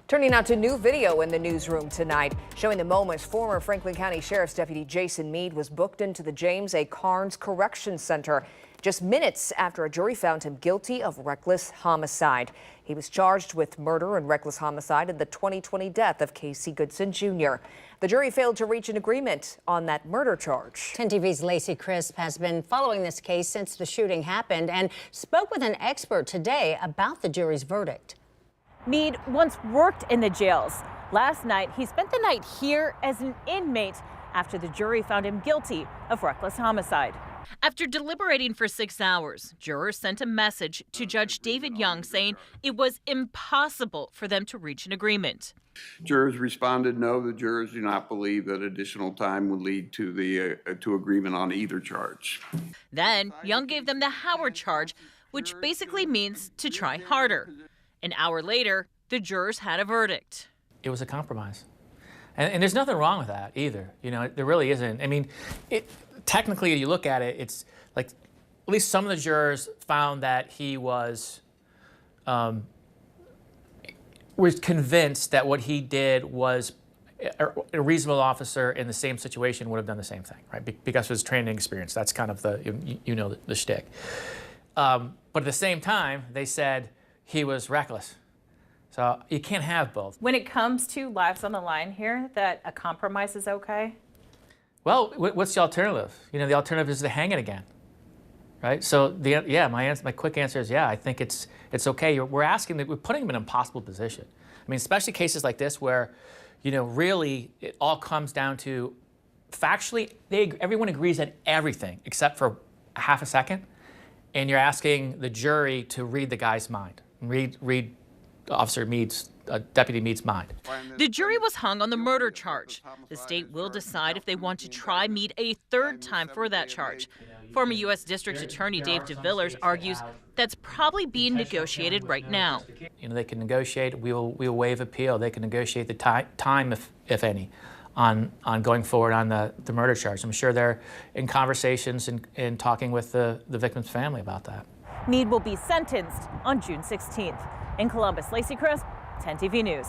Turning now to new video in the newsroom tonight, showing the moments former Franklin County Sheriff's Deputy Jason Meade was booked into the James A. Carnes Correction Center just minutes after a jury found him guilty of reckless homicide. He was charged with murder and reckless homicide in the 2020 death of Casey Goodson Jr. The jury failed to reach an agreement on that murder charge. 10 TV's Lacey Crisp has been following this case since the shooting happened and spoke with an expert today about the jury's verdict. Meade once worked in the jails. Last night, he spent the night here as an inmate after the jury found him guilty of reckless homicide. After deliberating for 6 hours, jurors sent a message to Judge David Young saying it was impossible for them to reach an agreement. Jurors responded, no, the jurors do not believe that additional time would lead to agreement on either charge. Then Young gave them the Howard charge, which basically means to try harder. An hour later, the jurors had a verdict. It was a compromise. And there's nothing wrong with that either. You know, there really isn't. I mean, technically, you look at it, it's like at least some of the jurors found that he was convinced that what he did was a reasonable officer in the same situation would have done the same thing, right? Because of his training experience. That's kind of the shtick. But at the same time, they said he was reckless. So you can't have both. When it comes to lives on the line here, that a compromise is okay? Well, what's the alternative? You know, the alternative is to hang it again, right? So my quick answer is yeah. I think it's okay. We're putting him in an impossible position. I mean, especially cases like this where, you know, really it all comes down to factually everyone agrees on everything except for a half a second, and you're asking the jury to read the guy's mind, read Officer Meade's. Deputy Meade's mind. The jury was hung on the murder charge. The state will decide if they want to try Meade a third time for that charge. Former U.S. District Attorney Dave DeVillers argues that's probably being negotiated right now. You know, they can negotiate. We'll waive appeal. They can negotiate the time, if any, on going forward on the murder charge. I'm sure they're in conversations and talking with the victim's family about that. Meade will be sentenced on June 16th. In Columbus, Lacey Crisp, 10 TV News.